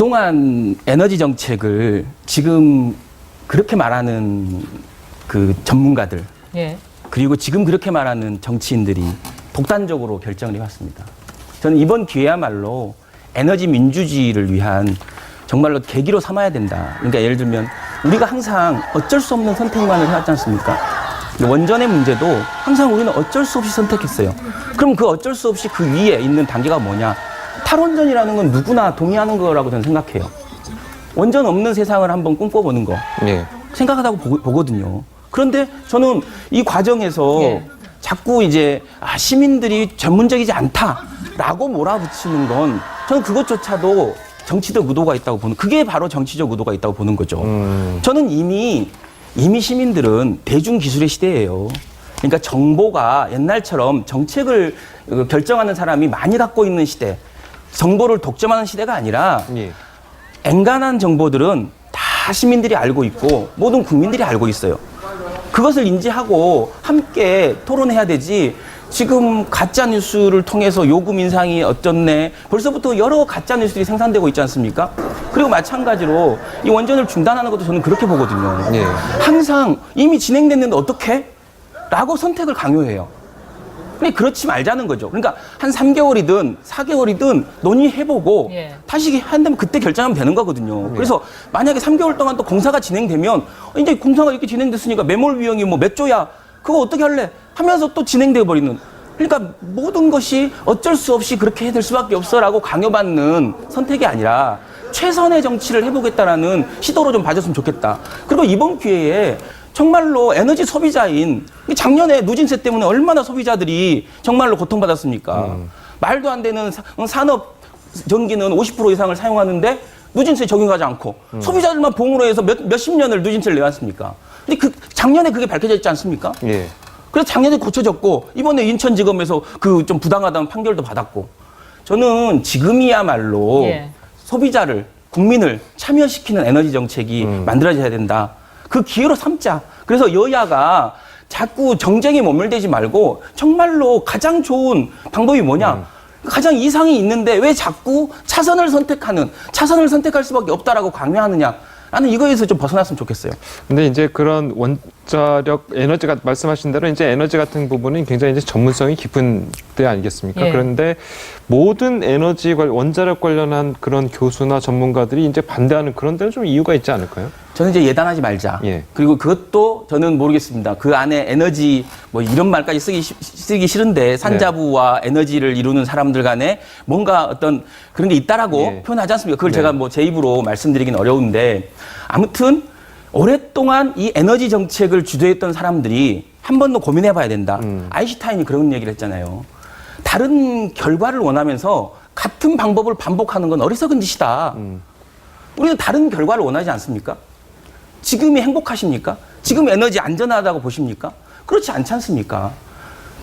그동안 에너지 정책을 지금 그렇게 말하는 그 전문가들 예. 그리고 지금 그렇게 말하는 정치인들이 독단적으로 결정을 해왔습니다. 저는 이번 기회야말로 에너지 민주주의를 위한 정말로 계기로 삼아야 된다. 그러니까 예를 들면 우리가 항상 어쩔 수 없는 선택만을 해왔지 않습니까? 원전의 문제도 항상 우리는 어쩔 수 없이 선택했어요. 그럼 그 어쩔 수 없이 그 위에 있는 단계가 뭐냐? 탈원전이라는 건 누구나 동의하는 거라고 저는 생각해요. 원전 없는 세상을 한번 꿈꿔보는 거. 예. 생각하다고 보거든요. 그런데 저는 이 과정에서 예. 자꾸 이제 시민들이 전문적이지 않다라고 몰아붙이는 건 저는 그것조차도 정치적 의도가 있다고 보는, 그게 바로 정치적 의도가 있다고 보는 거죠. 저는 이미 시민들은 대중기술의 시대예요. 그러니까 정보가 옛날처럼 정책을 결정하는 사람이 많이 갖고 있는 시대, 정보를 독점하는 시대가 아니라 예. 엔간한 정보들은 다 시민들이 알고 있고 모든 국민들이 알고 있어요. 그것을 인지하고 함께 토론해야 되지, 지금 가짜뉴스를 통해서 요금 인상이 어쩌네, 벌써부터 여러 가짜뉴스들이 생산되고 있지 않습니까? 그리고 마찬가지로 이 원전을 중단하는 것도 저는 그렇게 보거든요. 예. 항상 이미 진행됐는데 어떻게? 라고 선택을 강요해요. 근데 그렇지 말자는 거죠. 그러니까 한 3개월이든 4개월이든 논의해보고 예. 다시 한다면 그때 결정하면 되는 거거든요. 그래서 만약에 3개월 동안 또 공사가 진행되면 이제 공사가 이렇게 진행됐으니까 매몰 비용이 뭐 몇 조야, 그거 어떻게 할래? 하면서 또 진행돼 버리는. 그러니까 모든 것이 어쩔 수 없이 그렇게 해야 될 수밖에 없어라고 강요받는 선택이 아니라 최선의 정치를 해보겠다라는 시도로 좀 봐줬으면 좋겠다. 그리고 이번 기회에 정말로 에너지 소비자인, 작년에 누진세 때문에 얼마나 소비자들이 정말로 고통받았습니까? 말도 안 되는 산업 전기는 50% 이상을 사용하는데 누진세 적용하지 않고 소비자들만 봉으로 해서 몇십 년을 누진세를 내왔습니까? 근데 작년에 그게 밝혀져 있지 않습니까? 예. 그래서 작년에 고쳐졌고 이번에 인천지검에서 그 좀 부당하다는 판결도 받았고, 저는 지금이야말로 예. 소비자를, 국민을 참여시키는 에너지 정책이 만들어져야 된다. 그 기회로 삼자. 그래서 여야가 자꾸 정쟁에 머물대지 말고 정말로 가장 좋은 방법이 뭐냐? 가장 이상이 있는데 왜 자꾸 차선을 선택할 수밖에 없다라고 강요하느냐? 나는 이거에서 좀 벗어났으면 좋겠어요. 근데 이제 그런 원자력 에너지가 말씀하신 대로 이제 에너지 같은 부분은 굉장히 이제 전문성이 깊은 데 아니겠습니까? 예. 그런데 모든 에너지 원자력 관련한 그런 교수나 전문가들이 이제 반대하는 그런 데는 좀 이유가 있지 않을까요? 저는 이제 예단하지 말자. 예. 그리고 그것도 저는 모르겠습니다. 그 안에 에너지 뭐 이런 말까지 쓰기 싫은데 산자부와 에너지를 이루는 사람들 간에 뭔가 어떤 그런 게 있다라고 예. 표현하지 않습니까? 그걸 네. 제가 뭐 제 입으로 말씀드리긴 어려운데, 아무튼 오랫동안 이 에너지 정책을 주도했던 사람들이 한 번 더 고민해 봐야 된다. 아인슈타인이 그런 얘기를 했잖아요. 다른 결과를 원하면서 같은 방법을 반복하는 건 어리석은 짓이다. 우리는 다른 결과를 원하지 않습니까? 지금이 행복하십니까? 지금 에너지 안전하다고 보십니까? 그렇지 않지 않습니까?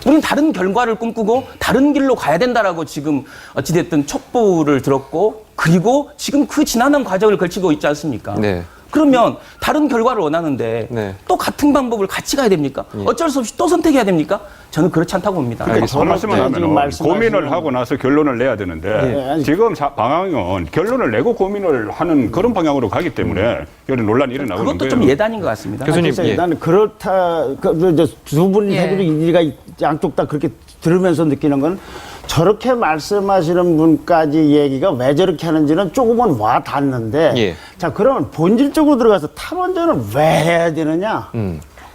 우리는 다른 결과를 꿈꾸고 다른 길로 가야 된다라고 지금 어찌됐든 촉구를 들었고, 그리고 지금 그 지난한 과정을 거치고 있지 않습니까? 네. 그러면 다른 결과를 원하는데 네. 또 같은 방법을 같이 가야 됩니까? 어쩔 수 없이 또 선택해야 됩니까? 저는 그렇지 않다고 봅니다. 더 말씀을 네, 하면 고민을 하고 나서 결론을 내야 되는데 네. 지금 방향은 결론을 내고 고민을 하는 그런 방향으로 가기 때문에 이런 논란이 일어나고 있는 그것도 거예요. 좀 예단인 것 같습니다. 교수님, 글쎄요, 예. 나는 그렇다. 두 분이 예. 해도 일리가 양쪽 다 그렇게 들으면서 느끼는 건, 저렇게 말씀하시는 분까지 얘기가 왜 저렇게 하는지는 조금은 와 닿는데, 예. 자, 그러면 본질적으로 들어가서 탈원전을 왜 해야 되느냐?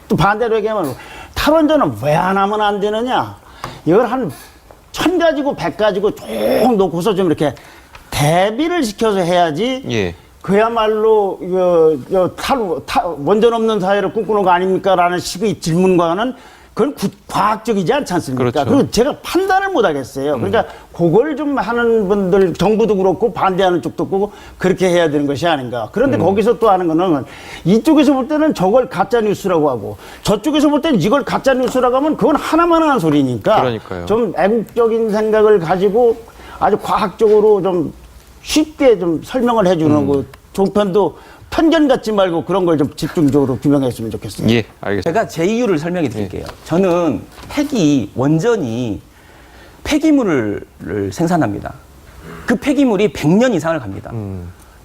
또 반대로 얘기하면 탈원전은 왜 안 하면 안 되느냐? 이걸 한 1000가지고 100가지고 쭉 놓고서 좀 이렇게 대비를 시켜서 해야지. 예. 그야말로 원전 없는 사회를 꿈꾸는 거 아닙니까? 라는 식의 질문과는 그건 과학적이지 않지 않습니까? 그렇죠. 그리고 제가 판단을 못 하겠어요. 그러니까 그걸 좀 하는 분들, 정부도 그렇고 반대하는 쪽도 그렇고 그렇게 해야 되는 것이 아닌가. 그런데 거기서 또 하는 거는, 이쪽에서 볼 때는 저걸 가짜뉴스라고 하고 저쪽에서 볼 때는 이걸 가짜뉴스라고 하면 그건 하나만 하는 소리니까. 그러니까요. 좀 애국적인 생각을 가지고 아주 과학적으로 좀 쉽게 좀 설명을 해주는 거, 종편도 편견 갖지 말고 그런 걸 좀 집중적으로 규명했으면 좋겠습니다. 예, 알겠습니다. 제가 제 이유를 설명해 드릴게요. 저는 원전이 폐기물을 생산합니다. 그 폐기물이 100년 이상을 갑니다.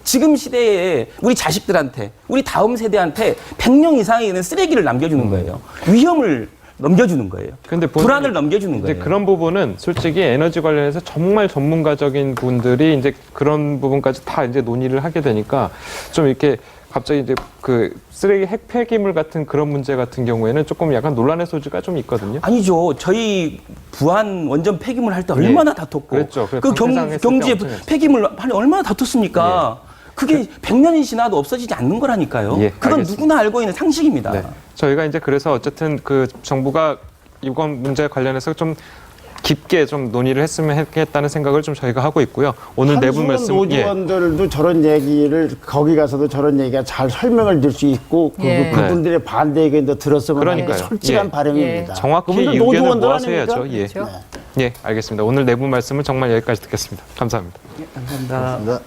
지금 시대에 우리 자식들한테, 우리 다음 세대한테 100년 이상의 있는 쓰레기를 남겨주는 거예요. 위험을 넘겨주는 거예요. 근데 불안을 넘겨주는 이제 거예요. 그런 부분은 솔직히 에너지 관련해서 정말 전문가적인 분들이 이제 그런 부분까지 다 이제 논의를 하게 되니까 좀 이렇게 갑자기 이제 그 쓰레기 핵 폐기물 같은 그런 문제 같은 경우에는 조금 약간 논란의 소지가 좀 있거든요. 아니죠. 저희 부안 원전 폐기물 할 때 얼마나 다퉜고, 그랬죠. 그 세상에 했을 경주에 때 엄청 폐기물 할 얼마나 다퉜습니까? 그게 100년이 지나도 없어지지 않는 거라니까요. 예, 그건 알겠습니다. 누구나 알고 있는 상식입니다. 네. 저희가 이제 그래서 어쨌든 그 정부가 이번 문제 관련해서 좀 깊게 좀 논의를 했으면 했겠다는 생각을 좀 저희가 하고 있고요. 오늘 내분 말씀 노조원들도 저런 얘기를 거기 가서도 저런 얘기가 잘 설명을 들 수 있고 예. 그분들의 반대 의견도 들었으면 하는 게 그러니까요. 솔직한 예. 바람입니다. 정확히 그분들 의견을 노조원들 모아서 아닙니까? 해야죠. 예. 그렇죠. 예, 알겠습니다. 오늘 내분 말씀은 정말 여기까지 듣겠습니다. 감사합니다. 감사합니다.